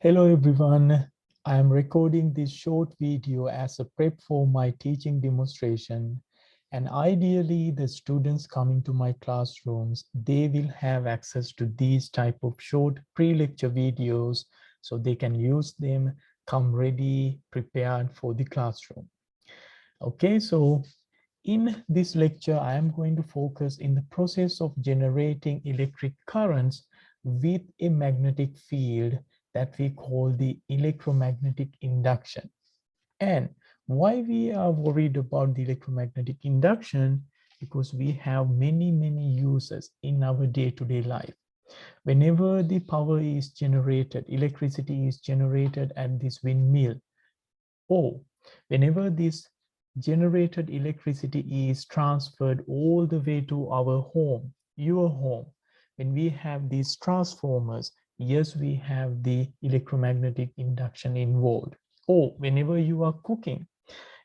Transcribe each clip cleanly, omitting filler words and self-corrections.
Hello everyone, I am recording this short video as a prep for my teaching demonstration, and ideally the students coming to my classrooms, they will have access to these type of short pre-lecture videos so they can use them, come ready, prepared for the classroom. Okay, so in this lecture, I am going to focus in the process of generating electric currents with a magnetic field that we call the electromagnetic induction. And why we are worried about the electromagnetic induction? Because we have many uses in our day-to-day life. Whenever the power is generated, electricity is generated at this windmill, or whenever this generated electricity is transferred all the way to our home, your home, when we have these transformers, yes, we have the electromagnetic induction involved. Or whenever you are cooking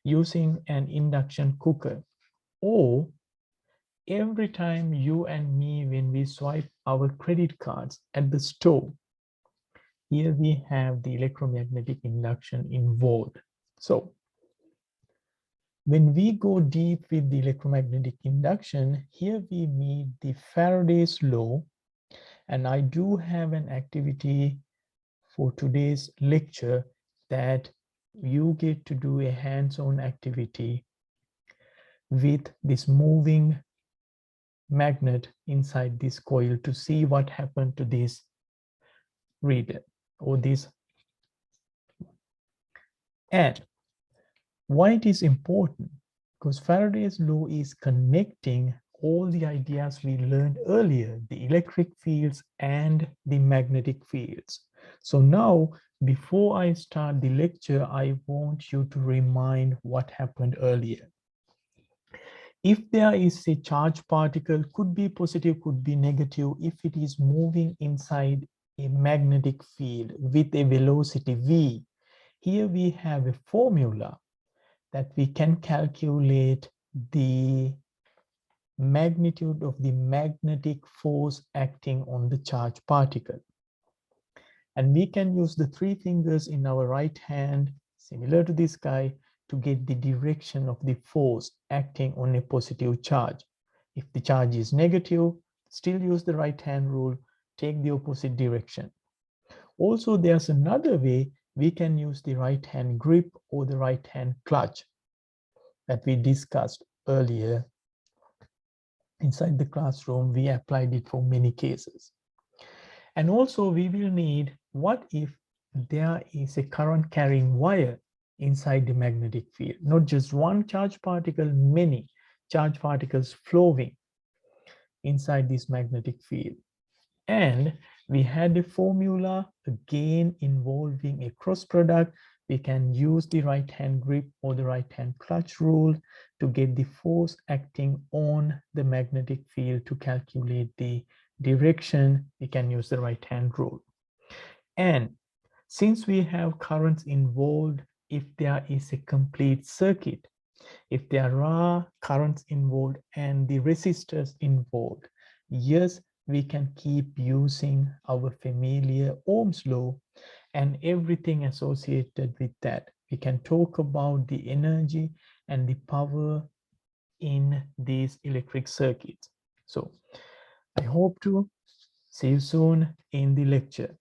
using an induction cooker, or every time you and me, when we swipe our credit cards at the store, here we have the electromagnetic induction involved. So when we go deep with the electromagnetic induction, here we meet the Faraday's law, and I do have an activity for today's lecture that you get to do a hands-on activity with this moving magnet inside this coil to see what happened to this reader or this. And why it is important? Because Faraday's law is connecting all the ideas we learned earlier, the electric fields and the magnetic fields. So now, before I start the lecture, I want you to remind what happened earlier. If there is a charged particle, could be positive, could be negative, if it is moving inside a magnetic field with a velocity v, here we have a formula that we can calculate the magnitude of the magnetic force acting on the charged particle. And we can use the three fingers in our right hand, similar to this guy, to get the direction of the force acting on a positive charge. If the charge is negative, still use the right hand rule, take the opposite direction. Also, there's another way we can use the right hand grip or the right hand clutch that we discussed earlier. Inside the classroom, we applied it for many cases. And also we will need, what if there is a current carrying wire inside the magnetic field? Not just one charged particle, many charged particles flowing inside this magnetic field. And we had a formula again involving a cross product. We can use the right hand grip or the right hand clutch rule to get the force acting on the magnetic field to calculate the direction. We can use the right hand rule. And since we have currents involved, if there is a complete circuit, if there are currents involved and the resistors involved, yes, we can keep using our familiar Ohm's law and everything associated with that. We can talk about the energy and the power in these electric circuits. So I hope to see you soon in the lecture.